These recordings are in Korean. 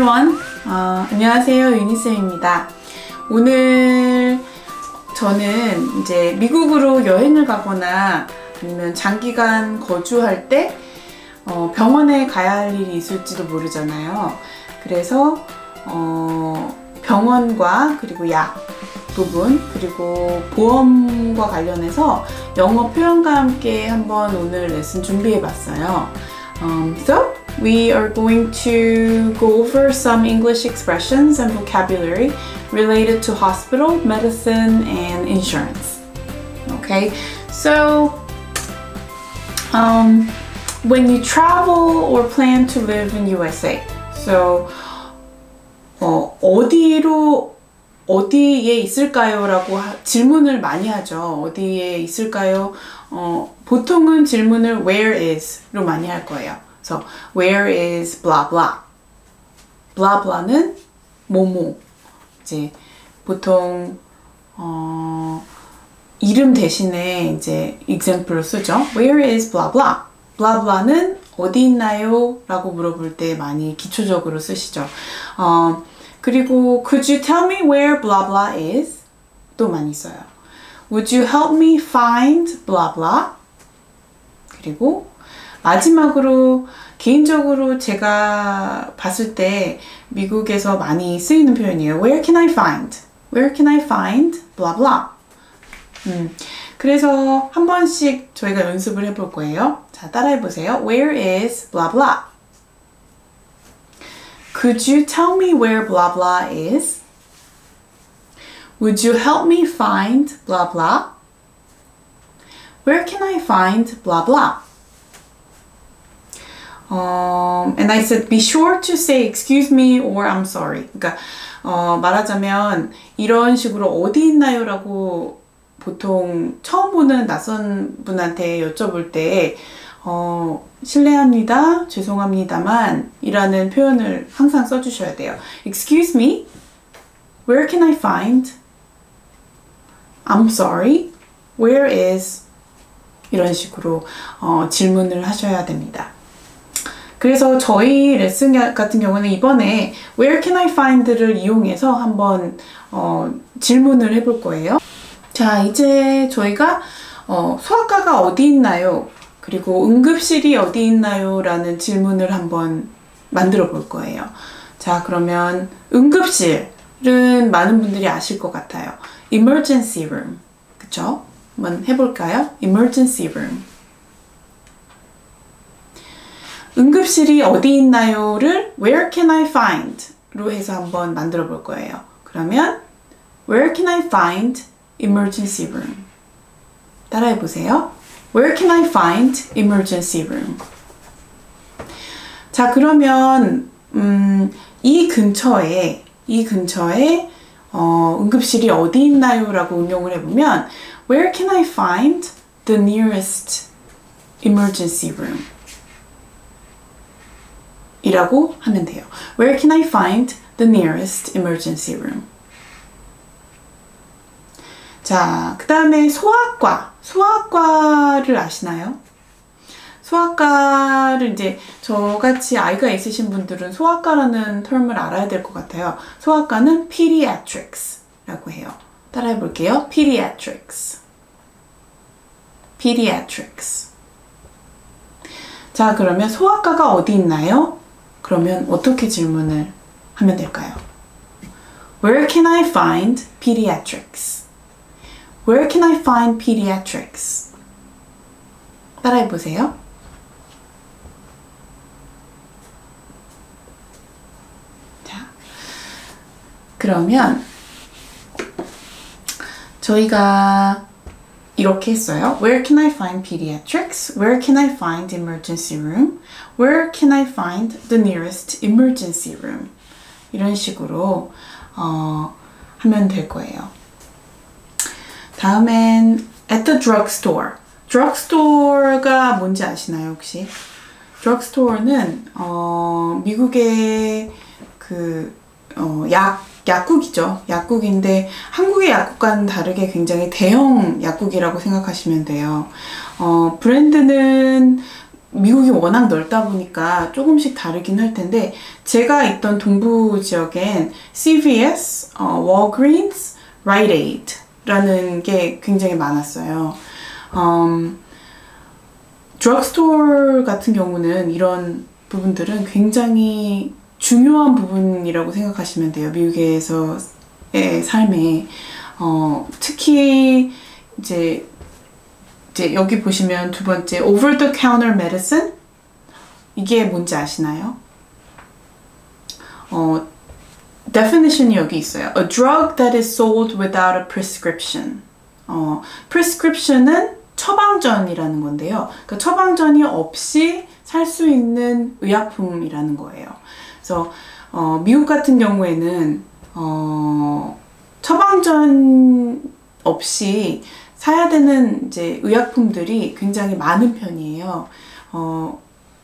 everyone. 안녕하세요. 유니쌤입니다. 오늘 저는 이제 미국으로 여행을 가거나 아니면 장기간 거주할 때 병원에 가야 할 일이 있을지도 모르잖아요. 그래서 병원과 그리고 약 부분 그리고 보험과 관련해서 영어 표현과 함께 한번 오늘 레슨 준비해 봤어요. So we are going to go over some English expressions and vocabulary related to hospital, medicine, and insurance. Okay, so when you travel or plan to live in USA, so 어디에 있을까요? 라고 질문을 많이 하죠. 어디에 있을까요? 보통은 질문을 where is 로 많이 할 거예요. 그래서 where is blah blah. blah blah는 뭐뭐. 이제 보통 이름 대신에 이제 example로 쓰죠. where is blah blah. blah blah는 어디 있나요? 라고 물어볼 때 많이 기초적으로 쓰시죠. 그리고 could you tell me where blah blah is? 또 많이 써요. Would you help me find blah blah? 그리고 마지막으로 개인적으로 제가 봤을 때 미국에서 많이 쓰이는 표현이에요. Where can I find? Where can I find blah blah? 그래서 한 번씩 저희가 연습을 해볼 거예요. 자, 따라해 보세요. Where is blah blah? Could you tell me where blah blah is? Would you help me find blah blah? Where can I find blah blah? And I said, be sure to say excuse me or I'm sorry. 그러니까 말하자면 이런 식으로 어디 있나요? 라고 보통 처음 보는 낯선 분한테 여쭤볼 때 실례합니다, 죄송합니다만 이라는 표현을 항상 써주셔야 돼요. Excuse me, where can I find? I'm sorry, where is? 이런 식으로 질문을 하셔야 됩니다. 그래서 저희 레슨 같은 경우는 이번에 Where can I find를 이용해서 한번 질문을 해볼 거예요. 자, 이제 저희가 소아과가 어디 있나요? 그리고 응급실이 어디 있나요? 라는 질문을 한번 만들어 볼 거예요. 자, 그러면 응급실은 많은 분들이 아실 것 같아요. Emergency room. 그쵸? 한번 해볼까요? Emergency room. 응급실이 어디 있나요를 Where can I find? 로 해서 한번 만들어 볼 거예요. 그러면 Where can I find emergency room? 따라해 보세요. Where can I find emergency room? 자, 그러면 이 근처에 응급실이 어디 있나요? 라고 응용을 해보면 Where can I find the nearest emergency room? 이라고 하면 돼요. Where can I find the nearest emergency room? 자, 그 다음에 소아과를 아시나요? 소아과를 이제 저같이 아이가 있으신 분들은 소아과라는 term을 알아야 될 것 같아요. 소아과는 pediatrics라고 해요. 따라해 볼게요. pediatrics. 자, 그러면 소아과가 어디 있나요? 그러면 어떻게 질문을 하면 될까요? Where can I find pediatrics? Where can I find pediatrics? 따라해 보세요. 자, 그러면 저희가 이렇게 했어요. Where can I find pediatrics? Where can I find emergency room? Where can I find the nearest emergency room? 이런 식으로 하면 될 거예요. 다음엔 at the drugstore. drugstore가 뭔지 아시나요, 혹시? drugstore는 미국의 약국이죠. 약국인데 한국의 약국과는 다르게 굉장히 대형 약국이라고 생각하시면 돼요. 브랜드는 미국이 워낙 넓다 보니까 조금씩 다르긴 할 텐데 제가 있던 동부 지역엔 CVS, Walgreens, Rite Aid라는 게 굉장히 많았어요. 드럭스토어 같은 경우는 이런 부분들은 굉장히 중요한 부분이라고 생각하시면 돼요. 미국에서의 삶에 특히 이제 여기 보시면 두 번째 over the counter medicine 이게 뭔지 아시나요? definition이 여기 있어요. A drug that is sold without a prescription. prescription은 처방전이라는 건데요. 그러니까 처방전이 없이 살 수 있는 의약품이라는 거예요. 그래서 미국 같은 경우에는 처방전 없이 사야 되는 이제 의약품들이 굉장히 많은 편이에요.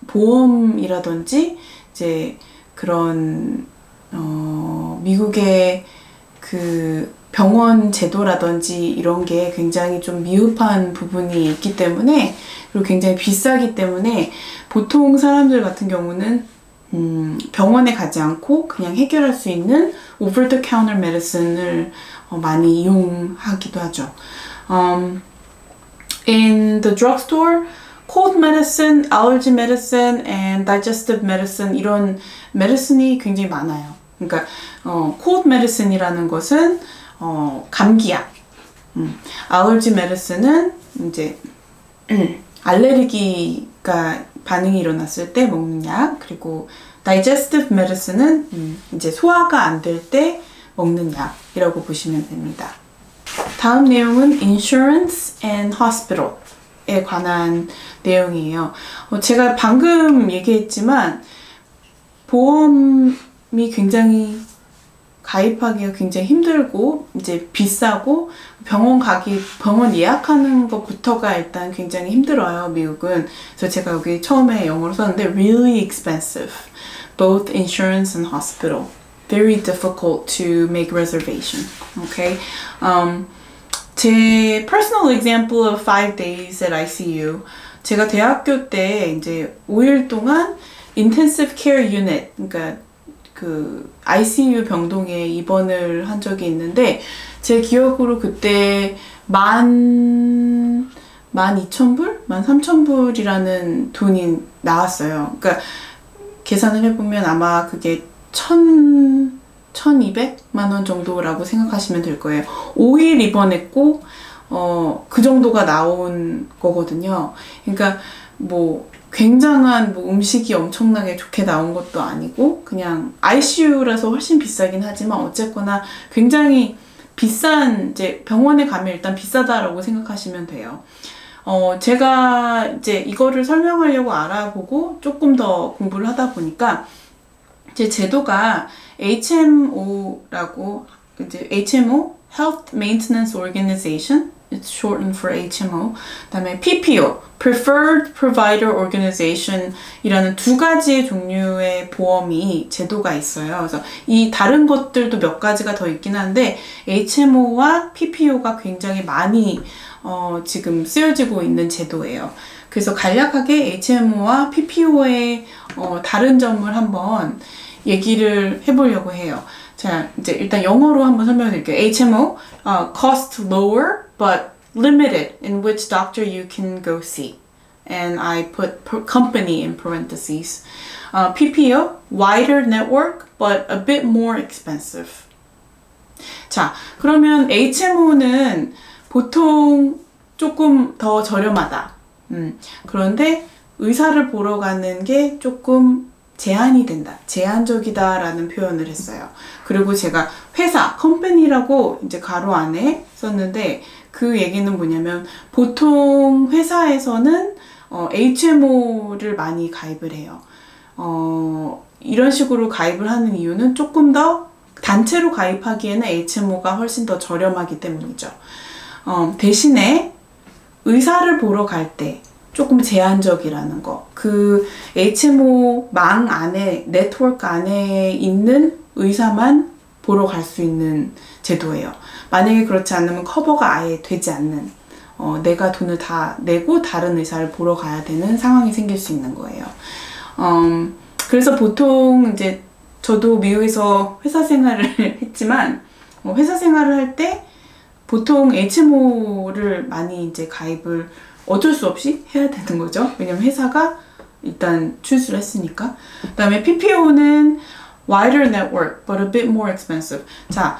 보험이라든지 이제 그런 미국의 그 병원 제도라든지 이런 게 굉장히 좀 미흡한 부분이 있기 때문에 그리고 굉장히 비싸기 때문에 보통 사람들 같은 경우는 병원에 가지 않고 그냥 해결할 수 있는 over the counter medicine을 많이 이용하기도 하죠. In the drugstore, cold medicine, allergy medicine, and digestive medicine 이런 medicine이 굉장히 많아요. 그러니까 cold medicine이라는 것은 감기약, allergy medicine은 이제 알레르기가 반응이 일어났을 때 먹는 약, 그리고 digestive medicine은 이제 소화가 안 될 때 먹는 약이라고 보시면 됩니다. 다음 내용은 insurance and hospital에 관한 내용이에요. 제가 방금 얘기했지만 보험이 굉장히 가입하기가 굉장히 힘들고 이제 비싸고 병원 예약하는 것부터가 일단 굉장히 힘들어요, 미국은. 그래서 제가 여기 처음에 영어로 썼는데 really expensive, both insurance and hospital. Very difficult to make reservation. Okay. 제 personal example of 5 days at ICU. 제가 대학교 때 이제 5일 동안 intensive care unit, 그러니까 그 ICU 병동에 입원을 한 적이 있는데 제 기억으로 그때 12,000불? 13,000불이라는 돈이 나왔어요. 그러니까 계산을 해보면 아마 그게 1,200만 원 정도라고 생각하시면 될 거예요. 5일 입원했고 그 정도가 나온 거거든요. 그러니까 뭐 굉장한 뭐 음식이 엄청나게 좋게 나온 것도 아니고 그냥 ICU라서 훨씬 비싸긴 하지만 어쨌거나 굉장히 비싼, 이제 병원에 가면 일단 비싸다라고 생각하시면 돼요. 제가 이제 이거를 설명하려고 알아보고 조금 더 공부를 하다 보니까 제 제도가 HMO라고, 이제 HMO, Health Maintenance Organization, it's shortened for HMO. 그다음에 PPO, Preferred Provider Organization 이라는 두 가지의 종류의 보험이 제도가 있어요. 그래서 이 다른 것들도 몇 가지가 더 있긴 한데 HMO와 PPO가 굉장히 많이 지금 쓰여지고 있는 제도예요. 그래서 간략하게 HMO와 PPO의 다른 점을 한번 얘기를 해보려고 해요. 자, 이제 일단 영어로 한번 설명해 드릴게요. HMO, cost lower but limited in which doctor you can go see. And I put company in parentheses. PPO, wider network but a bit more expensive. 자, 그러면 HMO는 보통 조금 더 저렴하다. 그런데 의사를 보러 가는 게 조금 제한이 된다. 제한적이다 라는 표현을 했어요. 그리고 제가 회사, 컴퍼니라고 이제 가로 안에 썼는데 그 얘기는 뭐냐면 보통 회사에서는 HMO를 많이 가입을 해요. 이런 식으로 가입을 하는 이유는 조금 더 단체로 가입하기에는 HMO가 훨씬 더 저렴하기 때문이죠. 대신에 의사를 보러 갈 때 조금 제한적이라는 거. 그 HMO 망 안에, 네트워크 안에 있는 의사만 보러 갈 수 있는 제도예요. 만약에 그렇지 않으면 커버가 아예 되지 않는 내가 돈을 다 내고 다른 의사를 보러 가야 되는 상황이 생길 수 있는 거예요. 그래서 보통 이제 저도 미국에서 회사 생활을 했지만 회사 생활을 할 때 보통 HMO를 많이 이제 가입을 어쩔 수 없이 해야 되는 거죠. 왜냐면 회사가 일단 출수를 했으니까. 그 다음에 PPO는 wider network but a bit more expensive. 자,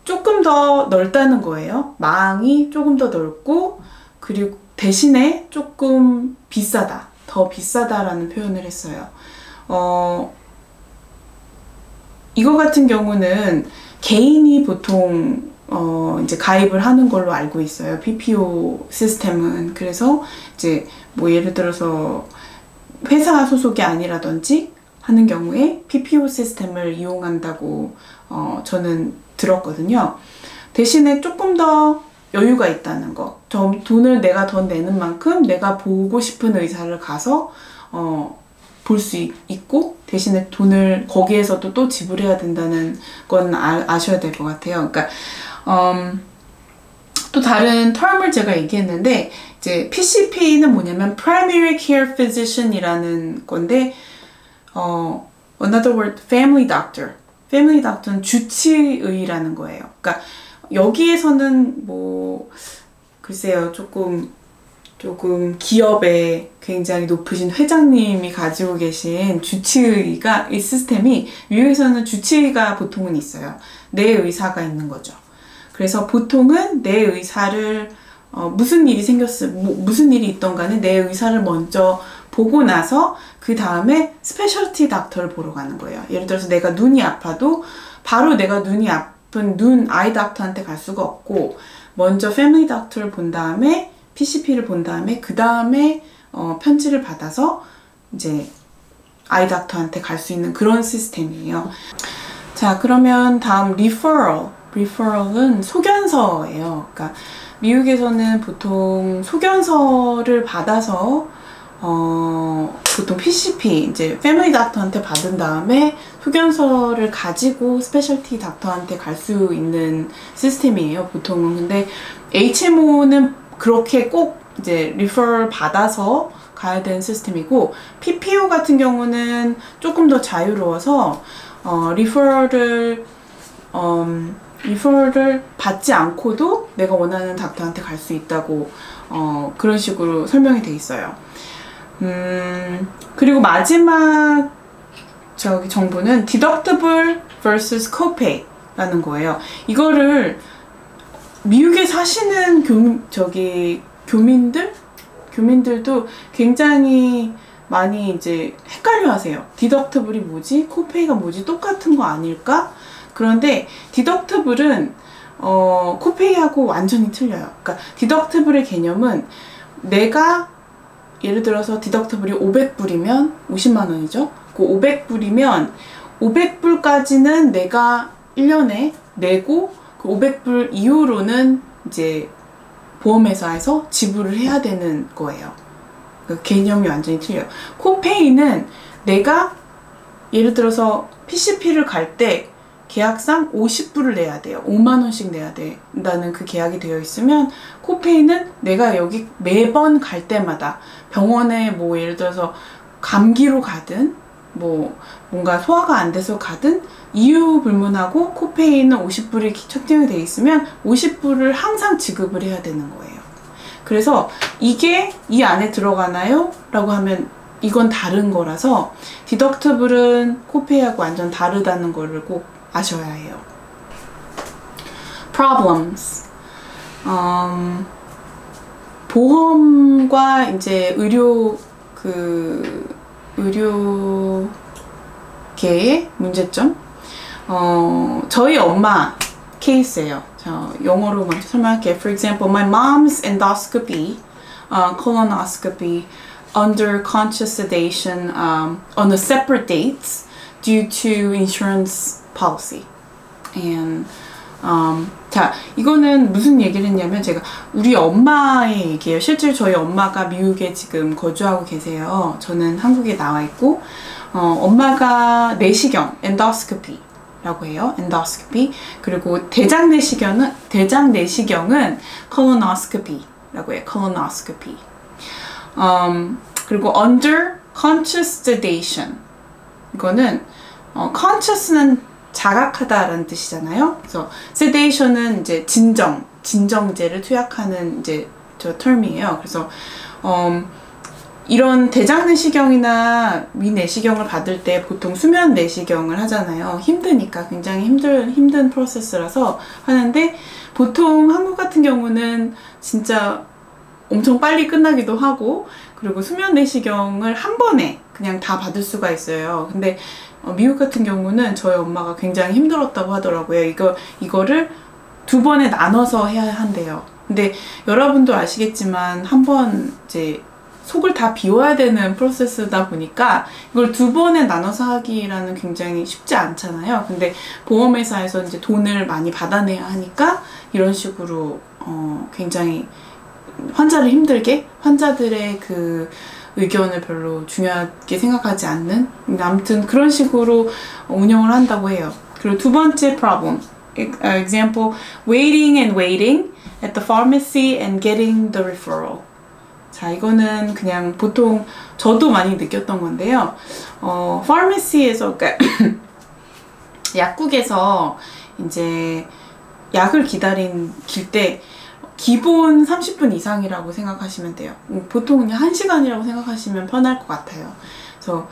조금 더 넓다는 거예요. 망이 조금 더 넓고 그리고 대신에 조금 비싸다. 더 비싸다라는 표현을 했어요. 이거 같은 경우는 개인이 보통 이제 가입을 하는 걸로 알고 있어요. PPO 시스템은. 그래서 이제 뭐 예를 들어서 회사 소속이 아니라든지 하는 경우에 PPO 시스템을 이용한다고 저는 들었거든요. 대신에 조금 더 여유가 있다는 거. 돈을 내가 더 내는 만큼 내가 보고 싶은 의사를 가서 볼 수 있고 대신에 돈을 거기에서도 또 지불해야 된다는 건 아셔야 될 것 같아요. 그러니까 또 다른 term을 제가 얘기했는데 이제 PCP는 뭐냐면 Primary Care Physician이라는 건데 another word, Family Doctor. Family Doctor는 주치의라는 거예요. 그러니까 여기에서는 뭐 글쎄요 조금 기업에 굉장히 높으신 회장님이 가지고 계신 주치의가 이 시스템이 미국에서는 주치의가 보통은 있어요. 내 의사가 있는 거죠. 그래서 보통은 내 의사를 무슨 일이 무슨 일이 있던 간에 내 의사를 먼저 보고 나서 그 다음에 스페셜티 닥터를 보러 가는 거예요. 예를 들어서 내가 눈이 아파도 바로 내가 눈이 아픈 아이 닥터한테 갈 수가 없고 먼저 패밀리 닥터를 본 다음에 PCP를 본 다음에 그 다음에 편지를 받아서 이제 아이 닥터한테 갈 수 있는 그런 시스템이에요. 자, 그러면 다음 referral은 소견서예요. 그러니까 미국에서는 보통 소견서를 받아서 보통 PCP 이제 패밀리 닥터한테 받은 다음에 소견서를 가지고 스페셜티 닥터한테 갈 수 있는 시스템이에요. 보통은. 근데 HMO는 그렇게 꼭 이제 리퍼럴 받아서 가야 되는 시스템이고 PPO 같은 경우는 조금 더 자유로워서 리퍼럴을 받지 않고도 내가 원하는 닥터한테 갈 수 있다고 그런 식으로 설명이 돼 있어요. 그리고 마지막 정보는 deductible versus copay라는 거예요. 이거를 미국에 사시는 교민들도 굉장히 많이 이제 헷갈려 하세요. 디덕터블이 뭐지? 코페이가 뭐지? 똑같은 거 아닐까? 그런데 디덕터블은 코페이하고 완전히 틀려요. 그러니까 디덕터블의 개념은 내가 예를 들어서 디덕터블이 500불이면 50만 원이죠. 그 500불이면 500불까지는 내가 1년에 내고 그 500불 이후로는 이제 보험회사에서 지불을 해야 되는 거예요. 그 개념이 완전히 틀려요. 코페이는 내가 예를 들어서 PCP를 갈 때 계약상 50불을 내야 돼요. 5만 원씩 내야 된다는 그 계약이 되어 있으면 코페이는 내가 여기 매번 갈 때마다 병원에 뭐 예를 들어서 감기로 가든 뭐 뭔가 소화가 안 돼서 가든 이유 불문하고 코페이는 50불이 책정이 되어 있으면 50불을 항상 지급을 해야 되는 거예요. 그래서 이게 이 안에 들어가나요? 라고 하면 이건 다른 거라서 디덕터블은 코페이하고 완전 다르다는 거를 꼭 아셔야 해요. Problems. 보험과 이제 의료계의 문제점. 저희 엄마 케이스예요. 영어로 먼저 설명할게요. For example, my mom's endoscopy, colonoscopy, under conscious sedation on a separate dates due to insurance policy. And 자, 이거는 무슨 얘기를 했냐면 제가 우리 엄마의 얘기예요. 실제로 저희 엄마가 미국에 지금 거주하고 계세요. 저는 한국에 나와 있고 엄마가 내시경, endoscopy라고 해요. endoscopy. 그리고 대장 내시경은 colonoscopy 라고 해요. colonoscopy. 그리고 under conscious sedation. 이거는 conscious는 자각하다라는 뜻이잖아요. 그래서 sedation은 이제 진정제를 투약하는 이제 저 term이에요. 그래서 이런 대장내시경이나 위내시경을 받을 때 보통 수면 내시경을 하잖아요. 힘드니까 굉장히 힘든 프로세스라서 하는데 보통 한국 같은 경우는 진짜 엄청 빨리 끝나기도 하고 그리고 수면 내시경을 한 번에 그냥 다 받을 수가 있어요. 근데 미국 같은 경우는 저희 엄마가 굉장히 힘들었다고 하더라고요. 이거를 2번에 나눠서 해야 한대요. 근데 여러분도 아시겠지만 한 번 이제 속을 다 비워야 되는 프로세스다 보니까 이걸 2번에 나눠서 하기라는 굉장히 쉽지 않잖아요. 근데 보험회사에서 이제 돈을 많이 받아내야 하니까 이런 식으로 굉장히 환자를 힘들게 환자들의 그 의견을 별로 중요하게 생각하지 않는 아무튼 그런 식으로 운영을 한다고 해요. 그리고 2번째 problem. Example, waiting at the pharmacy and getting the referral. 자, 이거는 그냥 보통 저도 많이 느꼈던 건데요. pharmacy에서, 그러니까 약국에서 이제 약을 기다릴 때 기본 30분 이상이라고 생각하시면 돼요. 보통 그냥 1시간이라고 생각하시면 편할 것 같아요. 그래서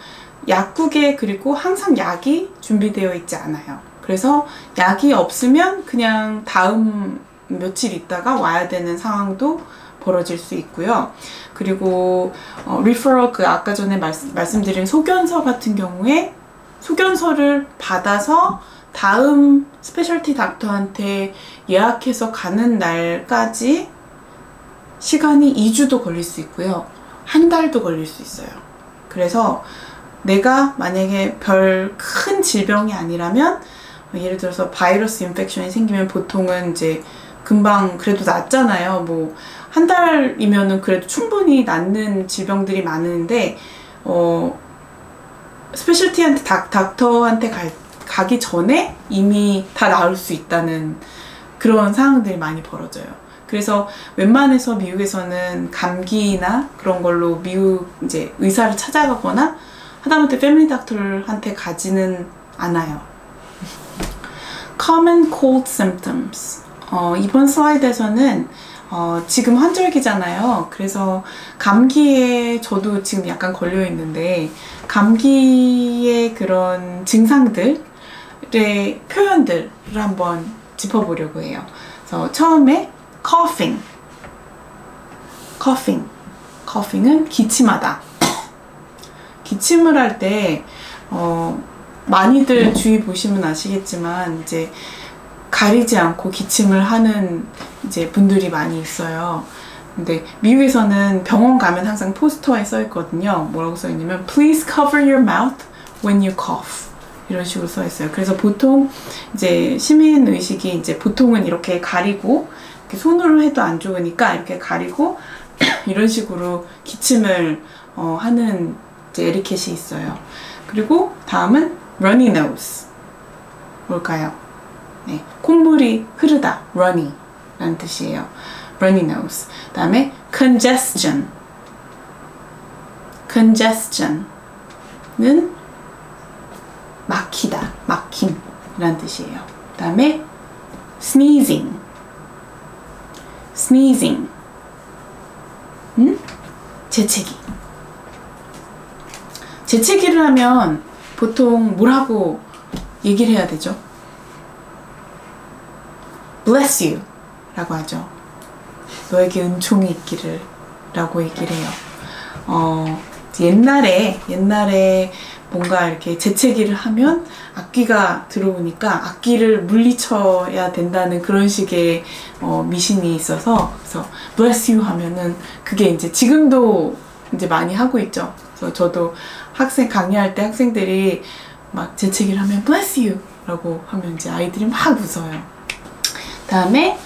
약국에 그리고 항상 약이 준비되어 있지 않아요. 그래서 약이 없으면 그냥 다음 며칠 있다가 와야 되는 상황도 벌어질 수 있고요. 그리고 referral 그 아까 전에 말씀드린 소견서 같은 경우에 소견서를 받아서 다음 스페셜티 닥터한테 예약해서 가는 날까지 시간이 2주도 걸릴 수 있고요. 한 달도 걸릴 수 있어요. 그래서 내가 만약에 별 큰 질병이 아니라면 예를 들어서 바이러스 인펙션이 생기면 보통은 이제 금방 그래도 낫잖아요. 뭐 한 달이면은 그래도 충분히 낫는 질병들이 많은데 스페셜티한테 닥터한테 가기 전에 이미 다 나을 수 있다는 그런 상황들이 많이 벌어져요. 그래서 웬만해서 미국에서는 감기나 그런 걸로 미국 이제 의사를 찾아가거나 하다못해 패밀리 닥터한테 가지는 않아요. Common cold symptoms. 이번 슬라이드에서는 지금 환절기잖아요. 그래서 감기에 저도 지금 약간 걸려 있는데 감기의 그런 증상들의 표현들을 한번 짚어보려고 해요. 그래서 처음에 coughing은 기침하다. 기침을 할 때 많이들 주위 보시면 아시겠지만 이제 가리지 않고 기침을 하는 이제 분들이 많이 있어요. 근데 미국에서는 병원 가면 항상 포스터에 써 있거든요. 뭐라고 써 있냐면 Please cover your mouth when you cough. 이런 식으로 써 있어요. 그래서 보통 이제 시민 의식이 이제 보통은 이렇게 가리고 이렇게 손으로 해도 안 좋으니까 이렇게 가리고 이런 식으로 기침을 하는 이제 에티켓이 있어요. 그리고 다음은 runny nose. 뭘까요? 네, 콧물이 흐르다. runny 라는 뜻이에요. runny nose. 다음에 congestion은 막히다, 막힘이라는 뜻이에요. 다음에 sneezing은 재채기를 하면 보통 뭐라고 얘기를 해야 되죠? bless you 라고 하죠. 너에게 은총이 있기를 라고 얘기를 해요. 옛날에 뭔가 이렇게 재채기를 하면 악귀가 들어오니까 악귀를 물리쳐야 된다는 그런 식의 미신이 있어서 그래서 bless you 하면은 그게 이제 지금도 이제 많이 하고 있죠. 그래서 저도 강의할 때 학생들이 막 재채기를 하면 bless you 라고 하면 이제 아이들이 막 웃어요. 다음에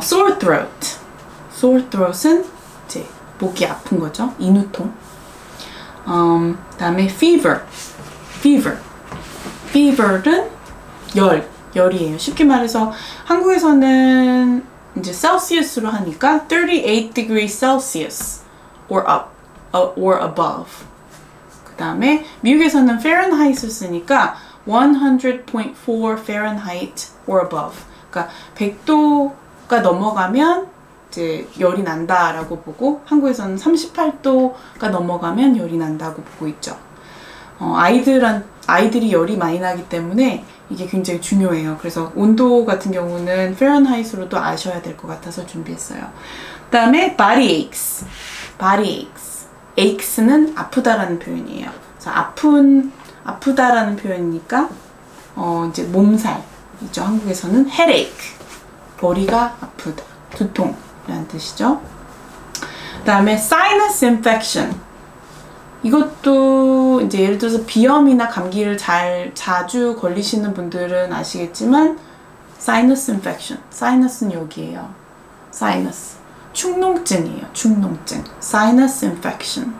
sore throat은 이제 목이 아픈 거죠. 인후통. 다음에 fever은 열이에요. 쉽게 말해서 한국에서는 이제 셀시우스로 하니까 38 degrees Celsius or up or above. 그 다음에 미국에서는 Fahrenheit을 쓰니까 100.4 Fahrenheit or above. 그러니까 100도가 넘어가면 이제 열이 난다라고 보고 한국에서는 38도가 넘어가면 열이 난다고 보고 있죠. 아이들이 열이 많이 나기 때문에 이게 굉장히 중요해요. 그래서 온도 같은 경우는 Fahrenheit으로도 아셔야 될 것 같아서 준비했어요. 그 다음에 body aches. body aches. aches는 아프다라는 표현이에요. 그래서 아프다라는 표현이니까 이제 몸살이죠. 한국에서는 headache. 머리가 아프다. 두통이라는 뜻이죠. 그 다음에 sinus infection. 이것도 이제 예를 들어서 비염이나 감기를 자주 걸리시는 분들은 아시겠지만 sinus infection. sinus는 여기에요. sinus. 축농증이에요. 축농증. sinus infection.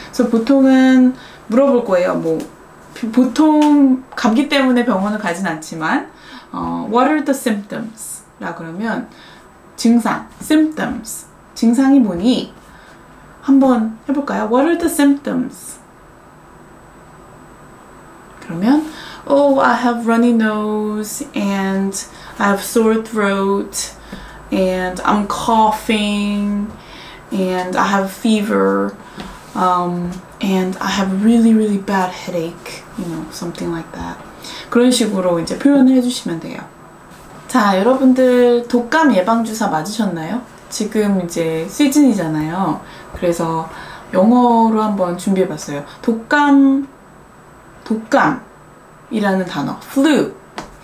그래서 보통은 물어볼 거예요. 뭐 보통 감기 때문에 병원을 가진 않지만 what are the symptoms? 라 그러면 증상, symptoms. 증상이 뭐니? 한번 해볼까요? What are the symptoms? 그러면 oh, I have runny nose and I have sore throat and I'm coughing and I have fever and I have really bad headache, you know, something like that. 그런 식으로 이제 표현을 해주시면 돼요. 자, 여러분들 독감 예방주사 맞으셨나요? 지금 이제 시즌이잖아요. 그래서 영어로 한번 준비해봤어요. 독감이라는 단어, flu.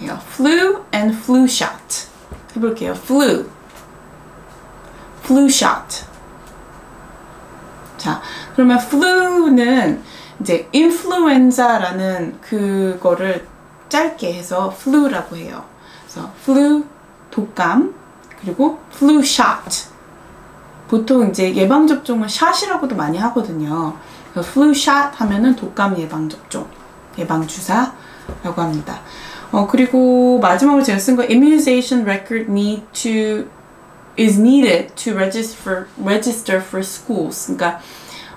flu and flu shot. 해볼게요. flu shot. 자, 그러면 flu는 이제 influenza라는 그거를 짧게 해서 flu라고 해요. 그래서 flu, 독감, 그리고 flu shot. 보통 이제 예방접종을 샷이라고도 많이 하거든요. 그래서 flu shot 하면은 독감 예방접종, 예방주사라고 합니다. 그리고 마지막으로 제가 쓴 거 immunization record is needed to register for schools. 그러니까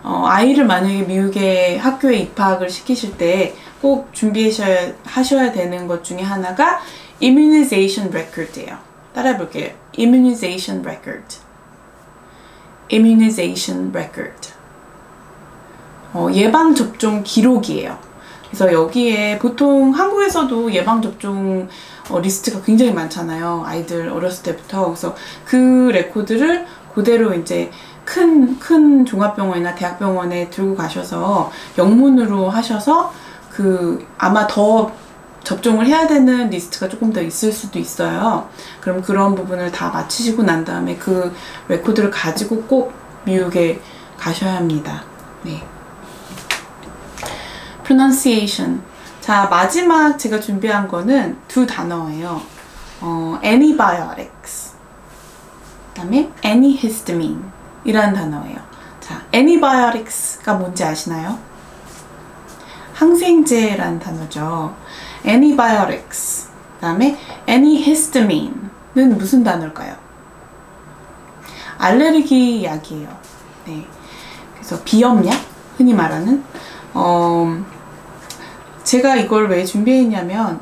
아이를 만약에 미국의 학교에 입학을 시키실 때 꼭 준비하셔야 되는 것 중에 하나가 immunization record예요. 따라해 볼게요. immunization record. immunization record. 예방접종 기록이에요. 그래서 여기에 보통 한국에서도 예방접종 리스트가 굉장히 많잖아요. 아이들 어렸을 때부터. 그래서 그 레코드를 그대로 이제 큰 종합병원이나 대학병원에 들고 가셔서 영문으로 하셔서 아마 더 접종을 해야 되는 리스트가 조금 더 있을 수도 있어요. 그럼 그런 부분을 다 마치시고 난 다음에 그 레코드를 가지고 꼭 미국에 가셔야 합니다. 네. pronunciation. 자, 마지막 제가 준비한 거는 두 단어예요. antibiotics. 그 다음에 antihistamine 이라는 단어예요. 자, antibiotics가 뭔지 아시나요? 항생제라는 단어죠. antibiotics. 그 다음에 antihistamine는 무슨 단어일까요? 알레르기 약이에요. 네. 그래서 비염약? 흔히 말하는. 제가 이걸 왜 준비했냐면,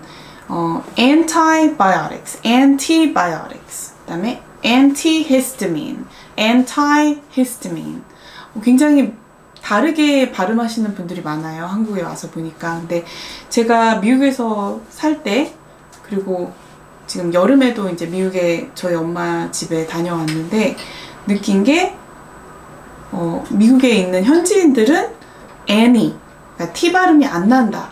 antibiotics. 그 다음에 antihistamine. 굉장히 다르게 발음하시는 분들이 많아요. 한국에 와서 보니까. 근데 제가 미국에서 살 때, 그리고 지금 여름에도 이제 미국에 저희 엄마 집에 다녀왔는데 느낀 게 미국에 있는 현지인들은 그러니까 T 발음이 안 난다.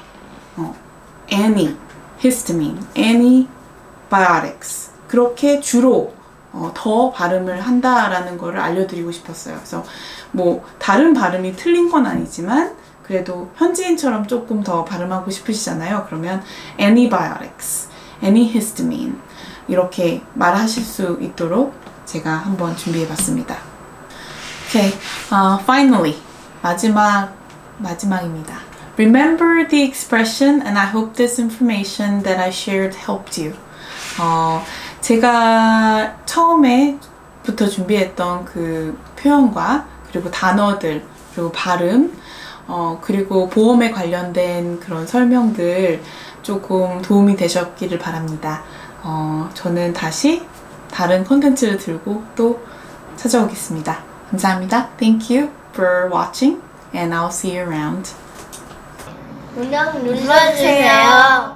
antihistamine, antibiotics 그렇게 주로 더 발음을 한다라는 거를 알려드리고 싶었어요. 그래서 뭐 다른 발음이 틀린 건 아니지만 그래도 현지인처럼 조금 더 발음하고 싶으시잖아요. 그러면 antibiotics, antihistamine 이렇게 말하실 수 있도록 제가 한번 준비해봤습니다. Okay, finally 마지막입니다. Remember the expression and I hope this information that I shared helped you. 제가 처음에부터 준비했던 그 표현과 그리고 단어들 그리고 발음 그리고 보험에 관련된 그런 설명들 조금 도움이 되셨기를 바랍니다. 저는 다시 다른 콘텐츠를 들고 또 찾아오겠습니다. 감사합니다. Thank you for watching and I'll see you around. 구독 눌러주세요.